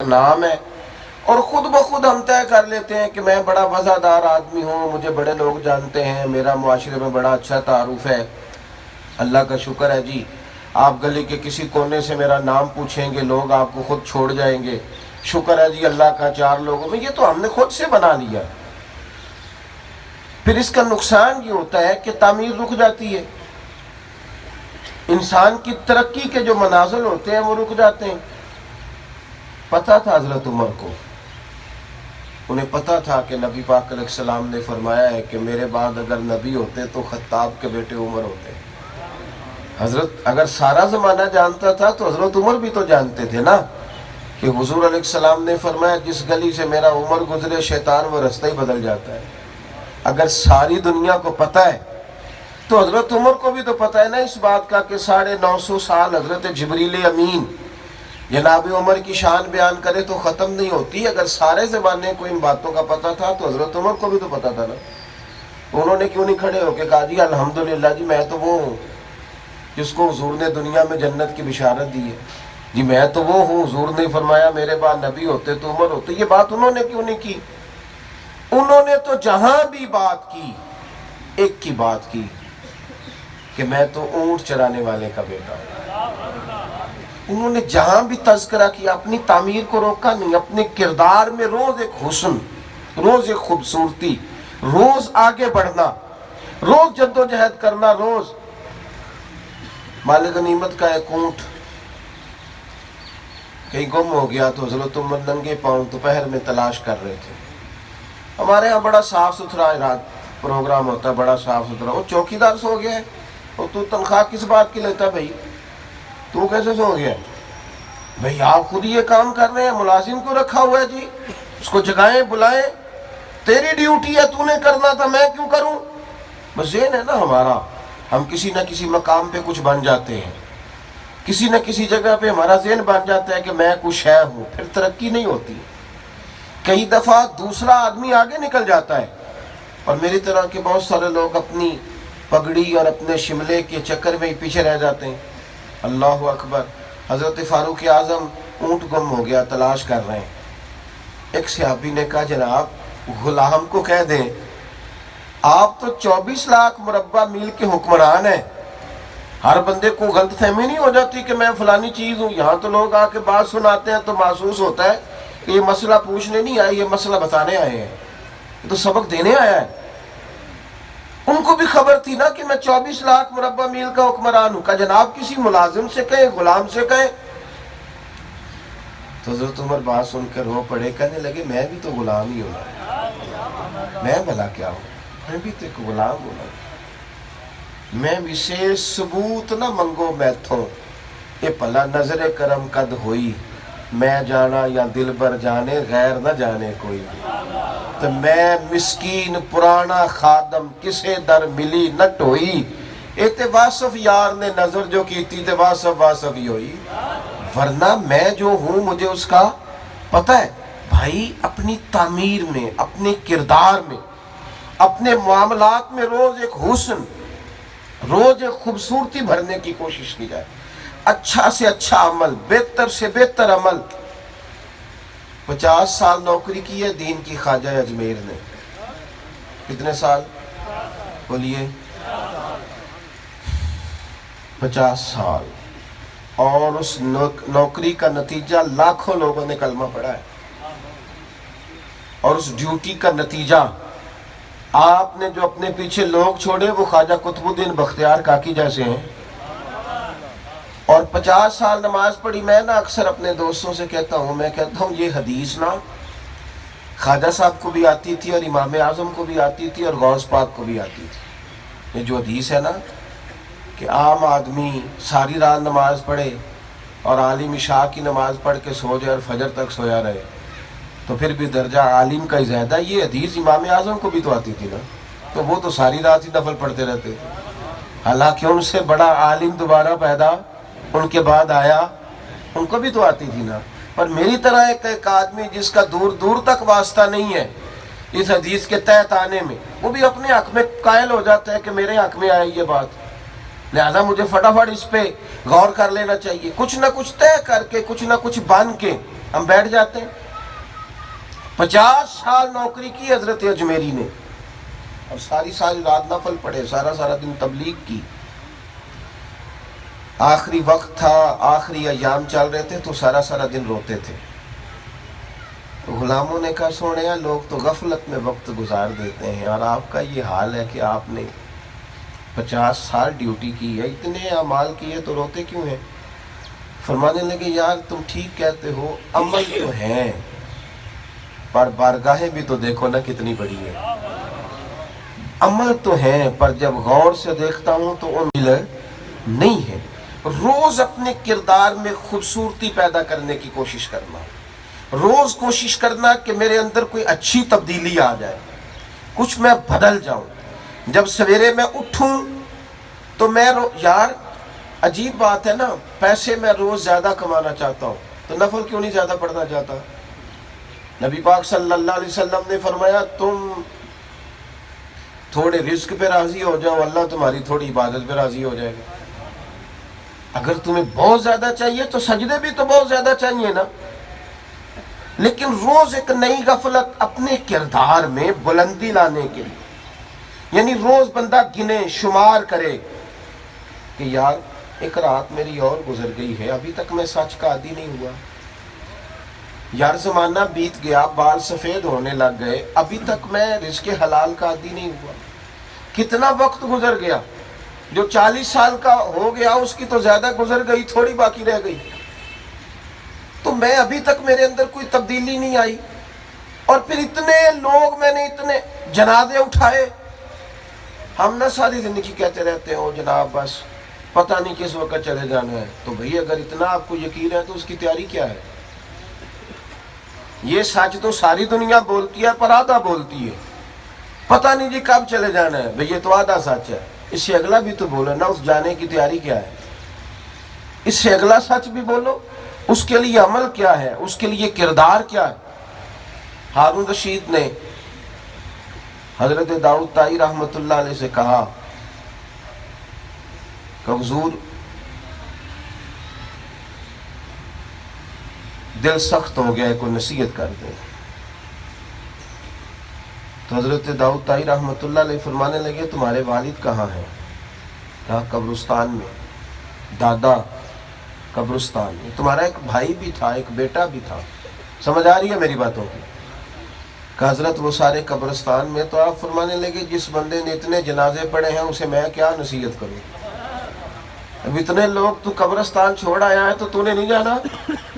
نام ہے، اور خود بخود ہم طے کر لیتے ہیں کہ میں بڑا وفادار آدمی ہوں، مجھے بڑے لوگ جانتے ہیں، میرا معاشرے میں بڑا اچھا تعارف ہے، اللہ کا شکر ہے جی، آپ گلی کے کسی کونے سے میرا نام پوچھیں گے لوگ آپ کو خود چھوڑ جائیں گے، شکر ہے جی اللہ کا، 4 لوگوں میں، یہ تو ہم نے خود سے بنا لیا۔ پھر اس کا نقصان یہ ہوتا ہے کہ تعمیر رک جاتی ہے، انسان کی ترقی کے جو منازل ہوتے ہیں وہ رک جاتے ہیں۔ پتہ تھا حضرت عمر کو، انہیں پتہ تھا کہ نبی پاک علیہ السلام نے فرمایا ہے کہ میرے بعد اگر نبی ہوتے تو خطاب کے بیٹے عمر ہوتے۔ حضرت اگر سارا زمانہ جانتا تھا تو حضرت عمر بھی تو جانتے تھے نا کہ حضور علیہ السلام نے فرمایا جس گلی سے میرا عمر گزرے شیطان وہ رستہ ہی بدل جاتا ہے۔ اگر ساری دنیا کو پتہ ہے تو حضرت عمر کو بھی تو پتہ ہے نا اس بات کا کہ 950 سال حضرت جبریل امین جناب عمر کی شان بیان کرے تو ختم نہیں ہوتی۔ اگر سارے زمانے کو ان باتوں کا پتہ تھا تو حضرت عمر کو بھی تو پتہ تھا نا۔ انہوں نے کیوں نہیں کھڑے ہو کے کہا جی الحمدللہ جی میں تو وہ ہوں جس کو حضور نے دنیا میں جنت کی بشارت دی ہے، جی میں تو وہ ہوں، حضور نے فرمایا میرے بعد نبی ہوتے تو عمر ہوتے۔ یہ بات انہوں نے کیوں نہیں کی؟ انہوں نے تو جہاں بھی بات کی ایک کی بات کی کہ میں تو اونٹ چرانے والے کا بیٹا ہوں۔ انہوں نے جہاں بھی تذکرہ کیا اپنی تعمیر کو روکا نہیں، اپنے کردار میں روز ایک حسن، روز ایک خوبصورتی، روز آگے بڑھنا، روز جد و جہد کرنا، روز مال غنیمت کا ایک اونٹ کہیں گم ہو گیا تو حضرت عمر ننگے پاؤں دوپہر میں تلاش کر رہے تھے۔ ہمارے ہاں بڑا صاف ستھرا رات پروگرام ہوتا ہے، بڑا صاف ستھرا۔ وہ چوکیدار سو گیا ہے، اور تو تنخواہ کس بات کی لیتا بھائی؟ تو کیسے سو گیا؟ بھائی آپ خود یہ کام کر رہے ہیں، ملازم کو رکھا ہوا ہے جی، اس کو جگائیں بلائیں، تیری ڈیوٹی ہے تو نے کرنا تھا، میں کیوں کروں؟ بس ذہن ہے نا ہمارا، ہم کسی نہ کسی مقام پہ کچھ بن جاتے ہیں، کسی نہ کسی جگہ پہ ہمارا ذہن بن جاتا ہے کہ میں کچھ ہے ہوں، پھر ترقی نہیں ہوتی۔ کئی دفعہ دوسرا آدمی آگے نکل جاتا ہے، اور میری طرح کے بہت سارے لوگ اپنی پگڑی اور اپنے شملے کے چکر میں ہی پیچھے رہ جاتے ہیں۔ اللہ اکبر۔ حضرت فاروق اعظم اونٹ گم ہو گیا، تلاش کر رہے ہیں۔ ایک صحابی نے کہا جناب غلام کو کہہ دیں آپ تو 24 لاکھ مربع میل کے حکمران ہیں، ہر بندے کو غلط فہمی نہیں ہو جاتی کہ میں فلانی چیز ہوں؟ یہاں تو لوگ آ کے بات سناتے ہیں تو محسوس ہوتا ہے کہ یہ مسئلہ پوچھنے نہیں آئے، یہ مسئلہ بتانے آئے ہیں، یہ تو سبق دینے آیا ہے۔ ان کو بھی خبر تھی نا کہ میں 24 لاکھ مربع میل کا حکمران ہوں۔ کہا جناب کسی ملازم سے کہیں، غلام سے کہیں۔ تو حضرت عمر بات سن کر رو پڑے، کہنے لگے میں بھی تو غلام ہی ہوں، میں بھلا کیا ہوں، میں بھی تو ایک غلام ہوں، میں وشیش ثبوت نہ منگو میتھوں، اے پلا نظر کرم قد ہوئی، میں جانا یا دل بر جانے غیر نہ جانے کوئی، تو میں مسکین پرانا خادم کسے در ملی نہ ٹوئی، ایتے واصف یار نے نظر جو کی تھی تے واصف ہی ہوئی، ورنہ میں جو ہوں مجھے اس کا پتہ ہے۔ بھائی اپنی تعمیر میں، اپنے کردار میں، اپنے معاملات میں روز ایک حسن، روز ایک خوبصورتی بھرنے کی کوشش کی جائے، اچھا سے اچھا عمل، بہتر سے بہتر عمل۔ 50 سال نوکری کی ہے دین کی خواجہ اجمیر نے، کتنے سال بولیے؟ 50 سال، اور اس نوکری کا نتیجہ لاکھوں لوگوں نے کلمہ پڑھا ہے، اور اس ڈیوٹی کا نتیجہ آپ نے جو اپنے پیچھے لوگ چھوڑے وہ خواجہ قطب الدین بختیار کاکی جیسے ہیں، اور 50 سال نماز پڑھی۔ میں نا اکثر اپنے دوستوں سے کہتا ہوں یہ حدیث نا خواجہ صاحب کو بھی آتی تھی اور امام اعظم کو بھی آتی تھی اور غوث پاک کو بھی آتی تھی۔ یہ جو حدیث ہے نا کہ عام آدمی ساری رات نماز پڑھے اور عالم عشاء کی نماز پڑھ کے سو جائے اور فجر تک سویا رہے تو پھر بھی درجہ عالم کا ہی زیادہ۔ یہ حدیث امام اعظم کو بھی تو آتی تھی نا، تو وہ تو ساری رات ہی نفل پڑھتے رہتے تھے، حالانکہ ان سے بڑا عالم دوبارہ پیدا ان کے بعد آیا، ان کو بھی تو آتی تھی نا۔ پر میری طرح ایک آدمی جس کا دور دور تک واسطہ نہیں ہے اس حدیث کے تحت آنے میں، وہ بھی اپنے حق میں قائل ہو جاتا ہے کہ میرے حق میں آئی یہ بات۔ لہذا مجھے فٹافٹ اس پہ غور کر لینا چاہیے. کچھ نہ کچھ طے کر کے، کچھ نہ کچھ بن کے ہم بیٹھ جاتے ہیں. 50 سال نوکری کی حضرت اجمیری نے، اور ساری رات نفل پڑھے، سارا دن تبلیغ کی. آخری وقت تھا، آخری ایام چل رہے تھے تو سارا دن روتے تھے. تو غلاموں نے کہا سونیا، لوگ تو غفلت میں وقت گزار دیتے ہیں، اور آپ کا یہ حال ہے کہ آپ نے 50 سال ڈیوٹی کی ہے، اتنے اعمال کیے تو روتے کیوں ہیں؟ فرمانے لگے یار تم ٹھیک کہتے ہو، عمل تو ہیں پر بارگاہیں بھی تو دیکھو نا کتنی بڑی ہے. عمل تو ہیں پر جب غور سے دیکھتا ہوں تو ان نہیں ہے. روز اپنے کردار میں خوبصورتی پیدا کرنے کی کوشش کرنا، روز کوشش کرنا کہ میرے اندر کوئی اچھی تبدیلی آ جائے، کچھ میں بدل جاؤں. جب سویرے میں اٹھوں تو میں یار عجیب بات ہے نا، پیسے میں روز زیادہ کمانا چاہتا ہوں تو نفل کیوں نہیں زیادہ پڑھنا چاہتا؟ نبی پاک صلی اللہ علیہ وسلم نے فرمایا تم تھوڑے رزق پہ راضی ہو جاؤ، اللہ تمہاری تھوڑی عبادت پہ راضی ہو جائے گا. اگر تمہیں بہت زیادہ چاہیے تو سجدے بھی تو بہت زیادہ چاہیے نا. لیکن روز ایک نئی غفلت اپنے کردار میں بلندی لانے کے لیے، یعنی روز بندہ گنے شمار کرے کہ یار ایک رات میری اور گزر گئی ہے، ابھی تک میں سچ کا عادی نہیں ہوا. یار زمانہ بیت گیا، بال سفید ہونے لگ گئے، ابھی تک میں رزق حلال کا عادی نہیں ہوا. کتنا وقت گزر گیا، جو 40 سال کا ہو گیا اس کی تو زیادہ گزر گئی، تھوڑی باقی رہ گئی. تو میں ابھی تک میرے اندر کوئی تبدیلی نہیں آئی. اور پھر اتنے لوگ، میں نے اتنے جنازے اٹھائے. ہم نہ ساری زندگی کہتے رہتے ہو جناب بس پتہ نہیں کس وقت چلے جانا ہے. تو بھئی اگر اتنا آپ کو یقین ہے تو اس کی تیاری کیا ہے؟ یہ سچ تو ساری دنیا بولتی ہے پر آدھا بولتی ہے. پتہ نہیں جی کب چلے جانا ہے، بھئی یہ تو آدھا سچ ہے. اس سے اگلا بھی تو بولو نا، اس جانے کی تیاری کیا ہے؟ اس سے اگلا سچ بھی بولو، اس کے لیے عمل کیا ہے، اس کے لیے کردار کیا ہے. ہارون رشید نے حضرت داؤد طائی رحمۃ اللہ علیہ سے کہا کہ حضور دل سخت ہو گیا ہے، کوئی نصیحت کر دے. تو حضرت داؤد طائی رحمۃ اللہ علیہ فرمانے لگے تمہارے والد کہاں ہیں؟ کہا قبرستان میں. دادا قبرستان میں. تمہارا ایک بھائی بھی تھا، ایک بیٹا بھی تھا. سمجھ آ رہی ہے میری باتوں کی؟ کہ حضرت وہ سارے قبرستان میں. تو آپ فرمانے لگے جس بندے نے اتنے جنازے پڑے ہیں اسے میں کیا نصیحت کروں؟ اب اتنے لوگ تو قبرستان چھوڑ آیا ہے تو تو نے نہیں جانا؟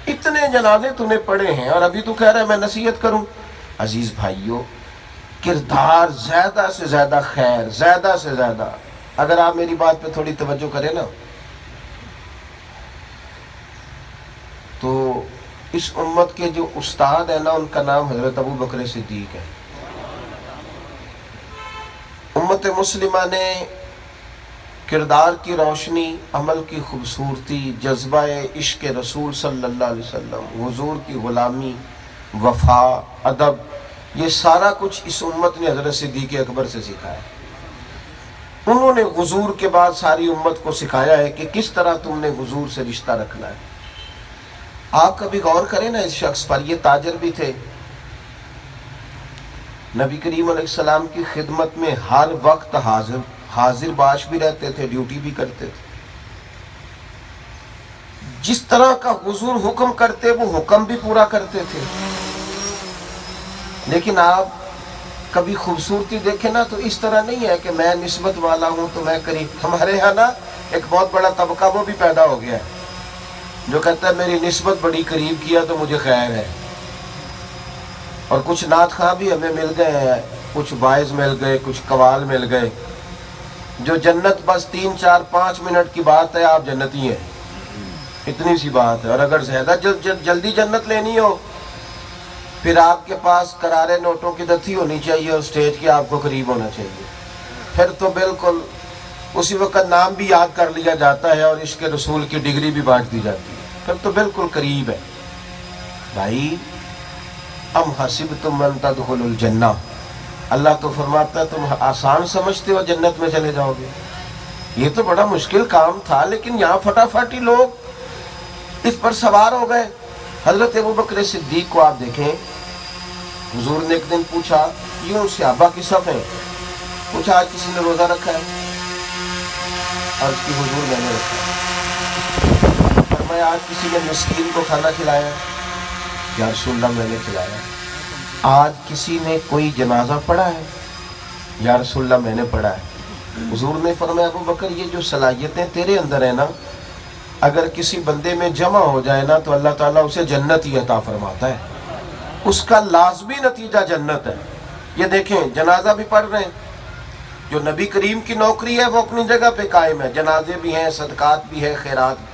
اتنے جنازے تو نے پڑے ہیں اور ابھی تو کہہ رہا ہے میں نصیحت کروں؟ عزیز بھائیو، کردار زیادہ سے زیادہ خیر، زیادہ سے زیادہ. اگر آپ میری بات پہ تھوڑی توجہ کریں نا تو اس امت کے جو استاد ہیں نا ان کا نام حضرت ابو بکر صدیق ہے. امت مسلمہ نے کردار کی روشنی، عمل کی خوبصورتی، جذبہ عشق رسول صلی اللہ علیہ وسلم، حضور کی غلامی، وفا، ادب، یہ سارا کچھ اس امت نے حضرت صدیق اکبر سے سکھایا. انہوں نے حضور کے بعد ساری امت کو سکھایا ہے کہ کس طرح تم نے حضور سے رشتہ رکھنا ہے. آپ کبھی غور کریں نا اس شخص پر. یہ تاجر بھی تھے، نبی کریم علیہ السلام کی خدمت میں ہر وقت حاضر باش بھی رہتے تھے، ڈیوٹی بھی کرتے تھے. جس طرح کا حضور حکم کرتے وہ حکم بھی پورا کرتے تھے. لیکن آپ کبھی خوبصورتی دیکھیں نا تو اس طرح نہیں ہے کہ میں نسبت والا ہوں تو میں قریب. ہمارے ہاں نا ایک بہت بڑا طبقہ وہ بھی پیدا ہو گیا ہے جو کہتا ہے میری نسبت بڑی قریب کیا تو مجھے خیر ہے. اور کچھ نعت خواں بھی ہمیں مل گئے ہیں، کچھ باعث مل گئے، کچھ قوال مل گئے، جو جنت بس 3 4 5 منٹ کی بات ہے آپ جنتی ہیں، اتنی سی بات ہے. اور اگر زیادہ جلدی جنت لینی ہو پھر آپ کے پاس کرارے نوٹوں کی دتھی ہونی چاہیے اور سٹیج کے آپ کو قریب ہونا چاہیے. پھر تو بالکل اسی وقت نام بھی یاد کر لیا جاتا ہے اور عشق رسول کی ڈگری بھی بانٹ دی جاتی ہے، پھر تو بالکل قریب ہے. بھائی ام حسبتم ان تدخلوا الجنہ، اللہ تو فرماتا ہے تم آسان سمجھتے ہو جنت میں چلے جاؤ گے. یہ تو بڑا مشکل کام تھا، لیکن یہاں فٹافٹ ہی لوگ اس پر سوار ہو گئے۔ حضرت ابوبکر صدیق کو آپ دیکھیں، حضور نے ایک دن پوچھا، یوں صحابہ کی صف ہیں، پوچھا آج کسی نے روزہ رکھا ہے؟ عرض کی حضور میں نے رکھا۔ فرمایا آج کسی نے مسکین کو کھانا کھلایا؟ یا رسول اللہ میں نے کھلایا۔ آج کسی نے کوئی جنازہ پڑھا ہے؟ یا رسول اللہ میں نے پڑھا ہے۔ حضور نے فرمایا ابوبکر یہ جو صلاحیتیں تیرے اندر ہیں نا، اگر کسی بندے میں جمع ہو جائے نا تو اللہ تعالیٰ اسے جنت ہی عطا فرماتا ہے، اس کا لازمی نتیجہ جنت ہے۔ یہ دیکھیں جنازہ بھی پڑھ رہے ہیں، جو نبی کریم کی نوکری ہے وہ اپنی جگہ پہ قائم ہے، جنازے بھی ہیں، صدقات بھی ہے، خیرات بھی۔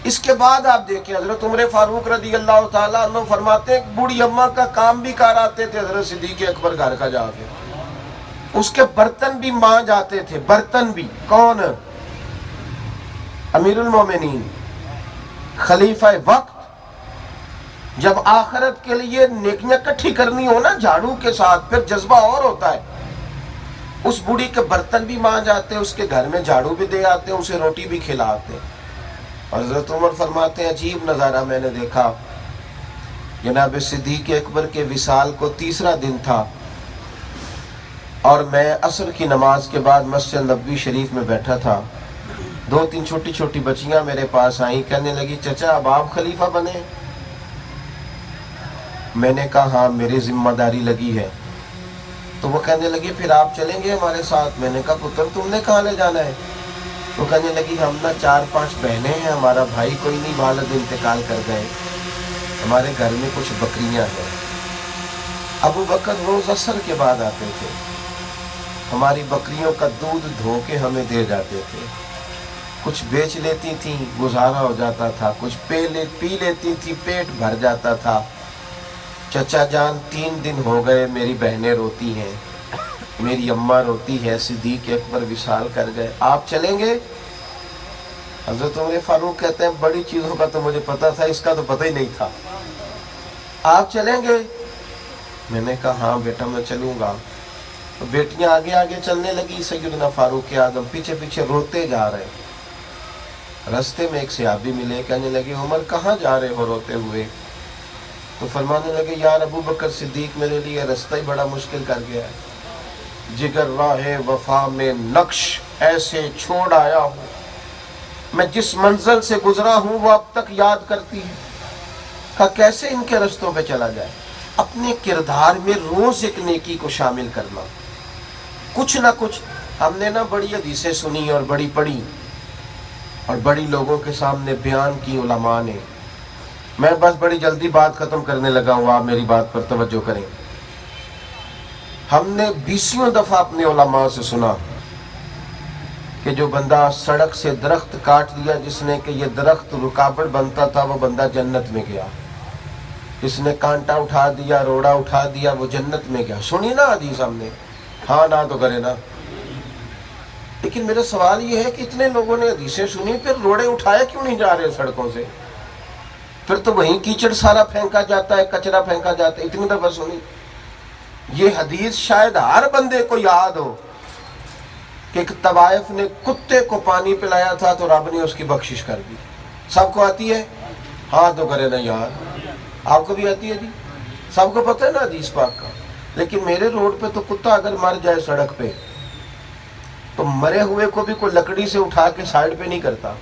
اس کے بعد آپ دیکھیں حضرت عمر فاروق رضی اللہ تعالیٰ عنہ فرماتے ہیں بوڑھی اماں کا کام بھی کر آتے تھے حضرت صدیق اکبر گھر کا جا کے، اس کے برتن بھی مانج آتے تھے، برتن بھی۔ کون؟ امیر المومنین، خلیفہ وقت۔ جب آخرت کے لیے نیکیاں کٹھی کرنی ہو نا جھاڑو کے ساتھ، پھر جذبہ اور ہوتا ہے۔ اس بوڑھی کے برتن بھی مانج آتے، اس کے گھر میں جھاڑو بھی دے آتے، اسے روٹی بھی کھلاتے۔ حضرت عمر فرماتے ہیں عجیب نظارہ میں نے دیکھا، جناب صدیق اکبر کے وصال کو تیسرا دن تھا، اور میں عصر کی نماز کے بعد مسجد نبوی شریف میں بیٹھا تھا۔ دو تین چھوٹی چھوٹی بچیاں میرے پاس آئیں، کہنے لگی چچا اب آپ خلیفہ بنے؟ میں نے کہا ہاں میری ذمہ داری لگی ہے۔ تو وہ کہنے لگی پھر آپ چلیں گے ہمارے ساتھ؟ میں نے کہا پتر تم نے کہاں لے جانا ہے؟ وہ کہنے لگی ہم نا 4-5 بہنیں ہیں، ہمارا بھائی کوئی نہیں، والد انتقال کر گئے، ہمارے گھر میں کچھ بکریاں ہیں۔ ابو بکر روز عصر کے بعد آتے تھے، ہماری بکریوں کا دودھ دھو کے ہمیں دے جاتے تھے، کچھ بیچ لیتی تھیں گزارا ہو جاتا تھا، کچھ پی لیتی تھی پیٹ بھر جاتا تھا۔ چچا جان 3 دن ہو گئے میری بہنیں روتی ہیں، میری اماں روتی ہے، صدیق اکبر وصال کر گئے، آپ چلیں گے؟ حضرت عمر فاروق کہتے ہیں بڑی چیزوں کا تو مجھے پتا تھا، اس کا تو پتہ ہی نہیں تھا، آپ چلیں گے؟ میں نے کہا ہاں بیٹا میں چلوں گا۔ تو بیٹیاں آگے آگے چلنے لگی، سیدنا فاروق اعظم پیچھے پیچھے روتے جا رہے۔ رستے میں ایک صحابی ملے، کہنے لگے عمر کہاں جا رہے ہو روتے ہوئے؟ تو فرمانے لگے یار ابو بکر صدیق میرے لیے رستہ ہی بڑا مشکل کر گیا ہے، جگر راہ وفا میں نقش ایسے چھوڑ آیا ہوں، میں جس منزل سے گزرا ہوں وہ اب تک یاد کرتی ہے۔ کہا کیسے ان کے رستوں پہ چلا جائے؟ اپنے کردار میں روز ایک نیکی کو شامل کرنا، کچھ نہ کچھ۔ ہم نے نا بڑی حدیثیں سنی اور بڑی پڑھی اور بڑی لوگوں کے سامنے بیان کی علماء نے، میں بس بڑی جلدی بات ختم کرنے لگا ہوں، آپ میری بات پر توجہ کریں۔ ہم نے 20 دفعہ اپنے علماء سے سنا کہ جو بندہ سڑک سے درخت کاٹ دیا جس نے کہ یہ درخت رکاوٹ بنتا تھا وہ بندہ جنت میں گیا، جس نے کانٹا اٹھا دیا، روڑا اٹھا دیا، وہ جنت میں گیا۔ سنی نا حدیث ہم نے؟ ہاں نہ تو کرے نا۔ لیکن میرا سوال یہ ہے کہ اتنے لوگوں نے حدیثیں سنی، پھر روڑے اٹھائے کیوں نہیں جا رہے سڑکوں سے؟ پھر تو وہیں کیچڑ سارا پھینکا جاتا ہے، کچرا پھینکا جاتا ہے، اتنی دفعہ سنی۔ یہ حدیث شاید ہر بندے کو یاد ہو کہ ایک طوائف نے کتے کو پانی پلایا تھا تو رب نے اس کی بخشش کر دی۔ سب کو آتی ہے؟ ہاں تو کرے نا یار، آپ کو بھی آتی ہے جی، سب کو پتہ ہے نا حدیث پاک کا۔ لیکن میرے روڈ پہ تو کتا اگر مر جائے سڑک پہ تو مرے ہوئے کو بھی کوئی لکڑی سے اٹھا کے سائڈ پہ نہیں کرتا،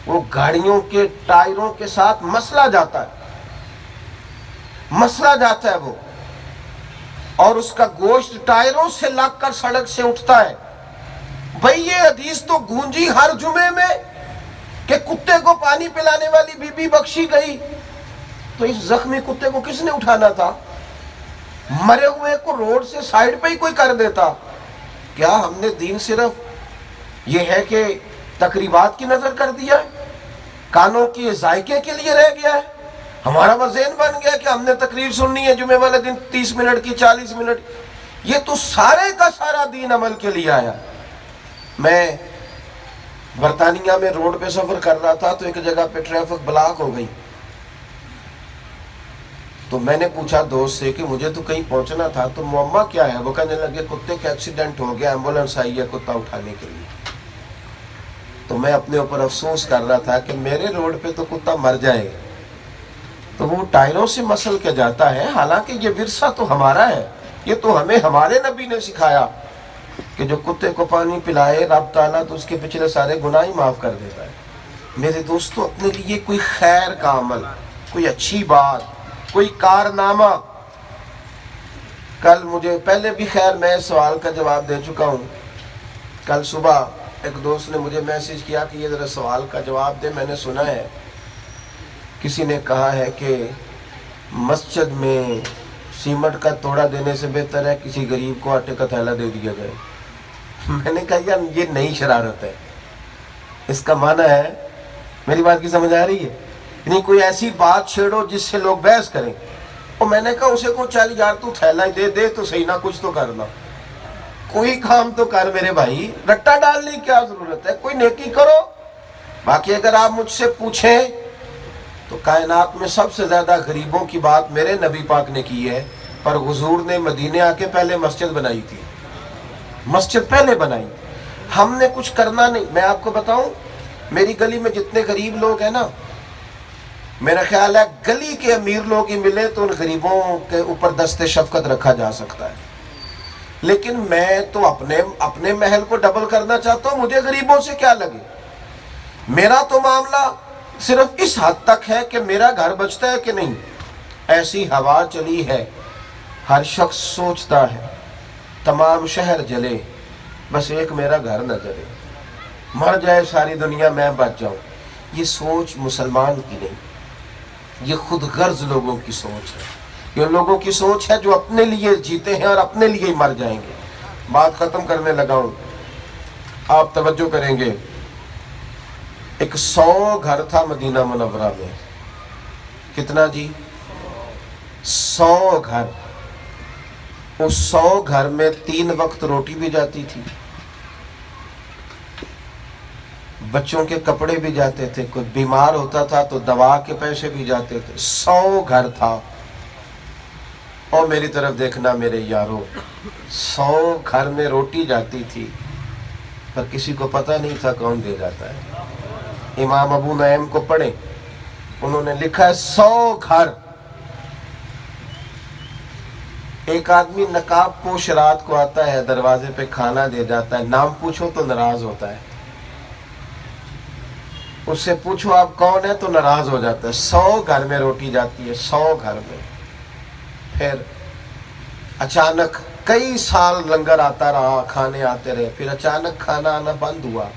وہ گاڑیوں کے ٹائروں کے ساتھ مسلا جاتا ہے، مسلا جاتا ہے وہ، اور اس کا گوشت ٹائروں سے لگ کر سڑک سے اٹھتا ہے۔ بھئی یہ حدیث تو گونجی ہر جمعے میں کہ کتے کو پانی پلانے والی بی بی بخشی گئی، تو اس زخمی کتے کو کس نے اٹھانا تھا؟ مرے ہوئے کو روڈ سے سائڈ پہ ہی کوئی کر دیتا۔ کیا ہم نے دین صرف یہ ہے کہ تقریبات کی نظر کر دیا ہے، کانوں کی ذائقے کے لیے رہ گیا ہے؟ ہمارا وہ ذہن بن گیا کہ ہم نے تقریر سننی ہے جمعے والے دن 30 منٹ کی، 40 منٹ۔ یہ تو سارے کا سارا دین عمل کے لیے آیا۔ میں برطانیہ میں روڈ پہ سفر کر رہا تھا تو ایک جگہ پہ ٹریفک بلاک ہو گئی، تو میں نے پوچھا دوست سے کہ مجھے تو کہیں پہنچنا تھا، تو معمہ کیا ہے؟ وہ کہنے لگے کتے کا ایکسیڈنٹ ہو گیا، ایمبولنس آئی ہے کتا اٹھانے کے لیے۔ تو میں اپنے اوپر افسوس کر رہا تھا کہ میرے روڈ پہ تو کتا مر جائے تو وہ ٹائروں سے مسل کے جاتا ہے، حالانکہ یہ ورثہ تو ہمارا ہے، یہ تو ہمیں ہمارے نبی نے سکھایا کہ جو کتے کو پانی پلائے رب تعالیٰ تو اس کے پچھلے سارے گناہ ہی معاف کر دیتا ہے۔ میرے دوستو، اپنے لیے کوئی خیر کا عمل، کوئی اچھی بات، کوئی کارنامہ۔ کل مجھے پہلے بھی خیر میں اس سوال کا جواب دے چکا ہوں، کل صبح ایک دوست نے مجھے میسج کیا کہ یہ ذرا سوال کا جواب دے، میں نے سنا ہے کسی نے کہا ہے کہ مسجد میں سیمنٹ کا توڑا دینے سے بہتر ہے کسی غریب کو آٹے کا تھیلا دے دیا جائے۔ میں نے کہا یار یہ نئی شرارت ہے، اس کا معنی ہے، میری بات کی سمجھ آ رہی ہے؟ یعنی کوئی ایسی بات چھیڑو جس سے لوگ بحث کریں، اور میں نے کہا اسے کو چل یار تو تھیلا ہی دے تو صحیح، نہ کچھ تو کرنا، کوئی کام تو کر میرے بھائی، رٹا ڈالنے کی کیا ضرورت ہے، کوئی نیکی کرو۔ باقی اگر آپ مجھ سے پوچھیں تو کائنات میں سب سے زیادہ غریبوں کی بات میرے نبی پاک نے کی ہے، پر حضور نے مدینے آ کے پہلے مسجد بنائی تھی، مسجد پہلے بنائی، ہم نے کچھ کرنا نہیں۔ میں آپ کو بتاؤں، میری گلی میں جتنے غریب لوگ ہیں نا، میرا خیال ہے گلی کے امیر لوگ ہی ملے تو ان غریبوں کے اوپر دست شفقت رکھا جا سکتا ہے، لیکن میں تو اپنے محل کو ڈبل کرنا چاہتا ہوں، مجھے غریبوں سے کیا لگے۔ میرا تو معاملہ صرف اس حد تک ہے کہ میرا گھر بچتا ہے کہ نہیں۔ ایسی ہوا چلی ہے، ہر شخص سوچتا ہے تمام شہر جلے بس ایک میرا گھر نہ جلے، مر جائے ساری دنیا میں بچ جاؤں۔ یہ سوچ مسلمان کی نہیں، یہ خود غرض لوگوں کی سوچ ہے، یہ لوگوں کی سوچ ہے جو اپنے لیے جیتے ہیں اور اپنے لیے ہی مر جائیں گے۔ بات ختم کرنے لگا ہوں، آپ توجہ کریں گے۔ ایک 100 گھر تھا مدینہ منورہ میں، کتنا جی؟ 100 گھر۔ اس 100 گھر میں 3 وقت روٹی بھی جاتی تھی، بچوں کے کپڑے بھی جاتے تھے، کوئی بیمار ہوتا تھا تو دوا کے پیسے بھی جاتے تھے۔ 100 گھر تھا، اور میری طرف دیکھنا میرے یارو، 100 گھر میں روٹی جاتی تھی پر کسی کو پتہ نہیں تھا کون دے جاتا ہے۔ امام ابو نعیم کو پڑھیں، انہوں نے لکھا ہے 100 گھر۔ ایک آدمی نقاب پوش رات کو آتا ہے، دروازے پہ کھانا دے جاتا ہے، نام پوچھو تو ناراض ہوتا ہے، اس سے پوچھو آپ کون ہے تو ناراض ہو جاتا ہے۔ 100 گھر میں روٹی جاتی ہے، 100 گھر میں۔ پھر اچانک کئی سال لنگر آتا رہا، کھانے آتے رہے، پھر اچانک کھانا آنا بند ہوا۔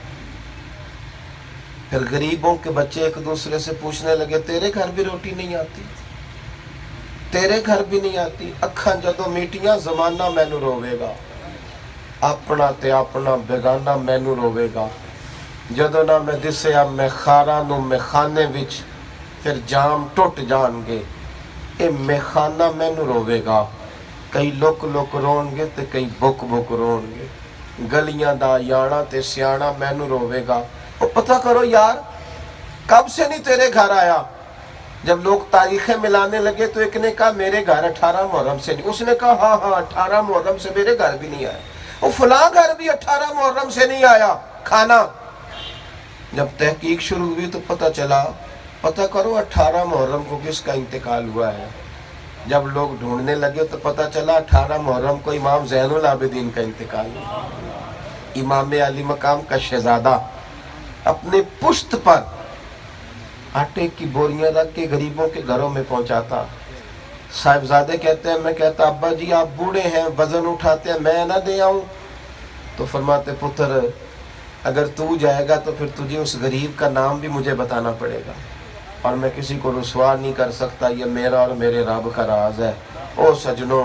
پھر غریبوں کے بچے ایک دوسرے سے پوچھنے لگے تیرے گھر بھی روٹی نہیں آتی، تیرے گھر بھی نہیں آتی؟ اکھاں جدوں میٹیاں زمانہ مینوں روے گا، اپنا تے اپنا بیگانہ مینوں روے گا، جدوں نہ میں دسیا میں خاراں نوں میں خانے وچ، پھر جام ٹوٹ جان گے، اے میں خانہ مینوں روے گا۔ کئی لک لک رون گے تے کئی بک بک رون گے، گلیاں دا یانا تے سیانا مینوں روے گا۔ اور پتہ کرو یار، کب سے نہیں تیرے گھر آیا؟ جب لوگ تاریخیں ملانے لگے تو ایک نے کہا میرے گھر 18 محرم سے نہیں، اس نے کہا ہاں 18 محرم سے میرے گھر بھی نہیں آیا، اور فلاں گھر بھی 18 محرم سے نہیں آیا کھانا۔ جب تحقیق شروع ہوئی تو پتہ چلا، پتہ کرو 18 محرم کو کس کا انتقال ہوا ہے۔ جب لوگ ڈھونڈنے لگے تو پتہ چلا 18 محرم کو امام زین العابدین کا انتقال ہوا۔ امام علی مقام کا شہزادہ اپنے پشت پر آٹے کی بوریاں رکھ کے غریبوں کے گھروں میں پہنچاتا۔ صاحبزادے کہتے ہیں، میں کہتا ابا جی آپ بوڑھے ہیں، وزن اٹھاتے ہیں، میں نہ دے آؤں؟ تو فرماتے پتر اگر تو جائے گا تو پھر تجھے اس غریب کا نام بھی مجھے بتانا پڑے گا، اور میں کسی کو رسوا نہیں کر سکتا، یہ میرا اور میرے رب کا راز ہے۔ او سجنوں،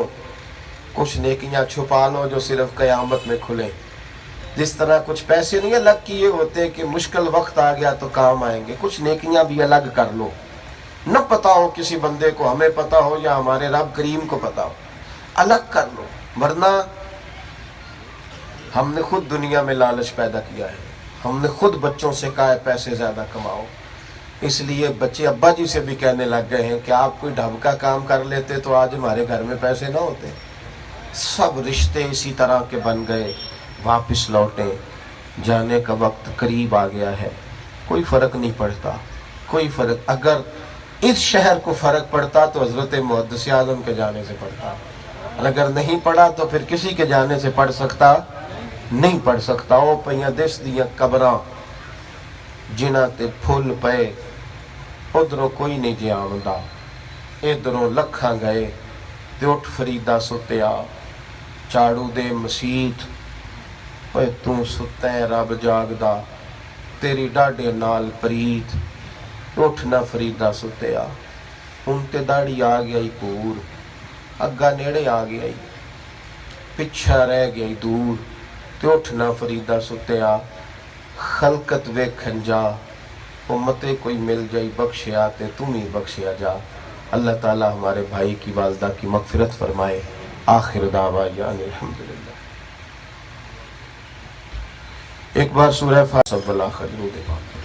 کچھ نیکیاں چھپا لو جو صرف قیامت میں کھلیں۔ جس طرح کچھ پیسے نہیں الگ کیے ہوتے کہ مشکل وقت آ گیا تو کام آئیں گے، کچھ نیکیاں بھی الگ کر لو، نہ پتہ ہو کسی بندے کو، ہمیں پتہ ہو یا ہمارے رب کریم کو پتہ ہو، الگ کر لو، ورنہ ہم نے خود دنیا میں لالچ پیدا کیا ہے، ہم نے خود بچوں سے کہا ہے پیسے زیادہ کماؤ، اس لیے بچے ابا جی سے بھی کہنے لگ گئے ہیں کہ آپ کوئی ڈھب کا کام کر لیتے تو آج ہمارے گھر میں پیسے نہ ہوتے۔ سب رشتے اسی طرح کے بن گئے، واپس لوٹیں۔ جانے کا وقت قریب آ گیا ہے، کوئی فرق نہیں پڑتا، کوئی فرق اگر اس شہر کو فرق پڑتا تو حضرت محدث اعظم کے جانے سے پڑتا، اور اگر نہیں پڑا تو پھر کسی کے جانے سے پڑھ سکتا نہیں پڑھ سکتا۔ او پئیاں دس دیاں قبراں جنہاں تے پھل پئے، ادھروں کوئی نہیں جی آمدا، ادھروں لکھاں گئے تے اٹھ فریدہ ستیا، چاڑو دے مسیت، اوے توں ستیں رب جاگدا، تیری ڈاڈے نال پریت، اٹھ نہ فریدہ ستیا، ہن تے داڑھی آ گئی پور، اگا نیڑے آ گئی، پچھا رہ گئی دور، تے اٹھ نہ فریدہ ستیا، خلقت ویکھن جا، امتے کوئی مل جائی بخشیا تے تم ہی بخشیا جا۔ اللہ تعالی ہمارے بھائی کی والدہ کی مغفرت فرمائے۔ آخر دعوانا الحمدللہ۔ ایک بار سورہ فاتحہ سب بالآخر درود پاک پڑھیے۔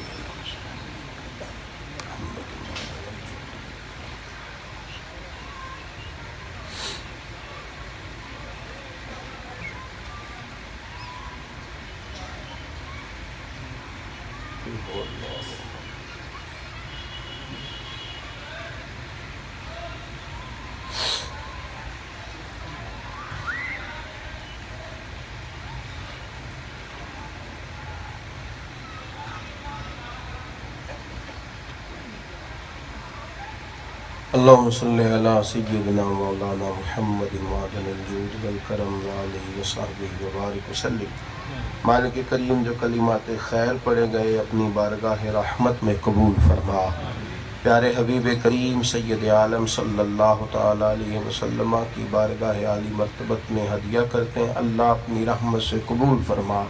اللہم صلی علی سیدنا مولانا محمد معدن الجود والکرم وعلیہ وصحبہ وبارک وسلم۔ مالک کریم جو کلمات خیر پڑھے گئے اپنی بارگاہ رحمت میں قبول فرما۔ پیارے حبیب کریم سید عالم صلی اللہ تعالی علیہ وسلم کی بارگاہ عالی مرتبت میں ہدیہ کرتے ہیں، اللہ اپنی رحمت سے قبول فرما۔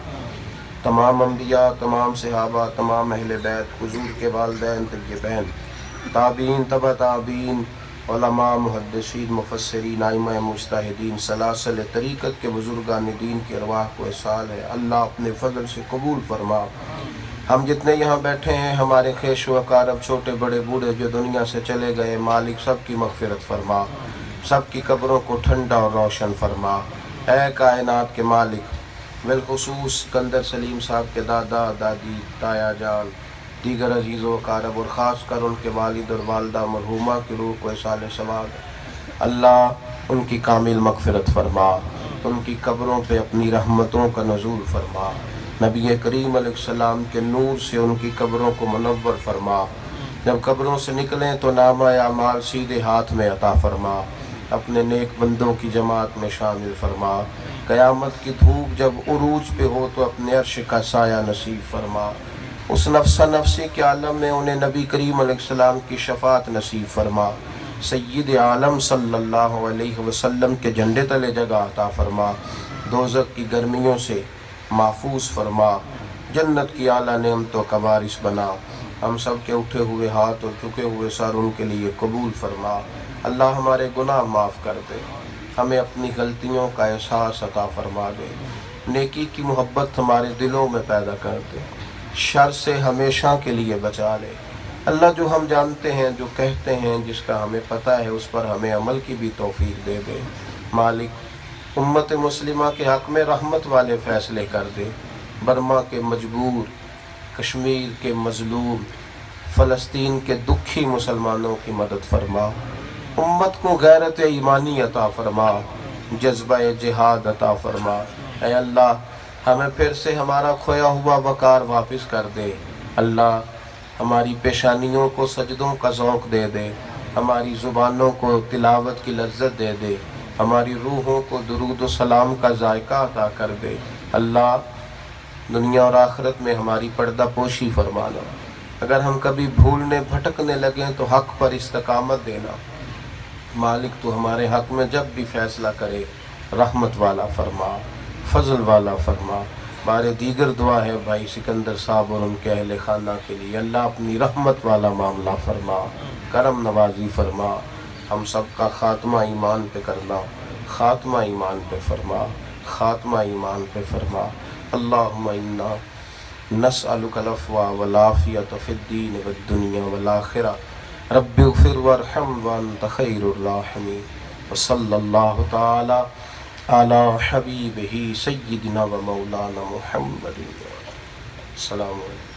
تمام انبیاء، تمام صحابہ، تمام اہل بیت، حضور کے والدین طیبین، تابعین، تبع تابعین، علماء، محدثین، مفسرین، ائمہ مجتہدین، سلاسل طریقت کے بزرگان دین کی ارواح کو احسان ہے، اللہ اپنے فضل سے قبول فرما۔ ہم جتنے یہاں بیٹھے ہیں، ہمارے خیش و اقارب، چھوٹے بڑے بوڑھے جو دنیا سے چلے گئے، مالک سب کی مغفرت فرما، سب کی قبروں کو ٹھنڈا اور روشن فرما۔ اے کائنات کے مالک، بالخصوص سکندر سلیم صاحب کے دادا دادی، تایا جان، دیگر عزیز و اقارب اور خاص کر ان کے والد اور والدہ مرحومہ کی روح کو احسان ثواب، اللہ ان کی کامل مغفرت فرما، ان کی قبروں پہ اپنی رحمتوں کا نزول فرما، نبی کریم علیہ السلام کے نور سے ان کی قبروں کو منور فرما، جب قبروں سے نکلیں تو نامہ اعمال سیدھے ہاتھ میں عطا فرما، اپنے نیک بندوں کی جماعت میں شامل فرما، قیامت کی دھوپ جب عروج پہ ہو تو اپنے عرش کا سایہ نصیب فرما، اس نفس نفسی کے عالم میں انہیں نبی کریم علیہ السلام کی شفاعت نصیب فرما، سید عالم صلی اللہ علیہ وسلم کے جھنڈے تلے جگہ عطا فرما، دوزخ کی گرمیوں سے محفوظ فرما، جنت کی اعلیٰ نعمتوں کا وارث بنا، ہم سب کے اٹھے ہوئے ہاتھ اور جھکے ہوئے سر ان کے لیے قبول فرما، اللہ ہمارے گناہ معاف کر دے، ہمیں اپنی غلطیوں کا احساس عطا فرما دے، نیکی کی محبت ہمارے دلوں میں پیدا کر دے، شر سے ہمیشہ کے لیے بچا لے، اللہ جو ہم جانتے ہیں، جو کہتے ہیں، جس کا ہمیں پتہ ہے، اس پر ہمیں عمل کی بھی توفیق دے دے، مالک امت مسلمہ کے حق میں رحمت والے فیصلے کر دے، برما کے مجبور، کشمیر کے مظلوم، فلسطین کے دکھی مسلمانوں کی مدد فرما، امت کو غیرت ایمانی عطا فرما، جذبہ جہاد عطا فرما، اے اللہ ہمیں پھر سے ہمارا کھویا ہوا وقار واپس کر دے، اللہ ہماری پیشانیوں کو سجدوں کا ذوق دے دے، ہماری زبانوں کو تلاوت کی لذت دے دے، ہماری روحوں کو درود و سلام کا ذائقہ عطا کر دے، اللہ دنیا اور آخرت میں ہماری پردہ پوشی فرمانا، اگر ہم کبھی بھولنے بھٹکنے لگیں تو حق پر استقامت دینا، مالک تو ہمارے حق میں جب بھی فیصلہ کرے رحمت والا فرما، فضل والا فرما۔ ہمارے دیگر دعا ہے بھائی سکندر صاحب اور ان کے اہل خانہ کے لیے، اللہ اپنی رحمت والا معاملہ فرما، کرم نوازی فرما، ہم سب کا خاتمہ ایمان پہ کرنا، خاتمہ ایمان پہ فرما، خاتمہ ایمان پہ فرما۔ اللہم انا نسألک العفو والعافیۃ فی الدین والدنیا والآخرہ، رب اغفر وارحم وانت خیر الراحمین، وصلی اللہ تعالی علی حبیبہ سیدنا و مولانا محمد۔ السلام علیکم.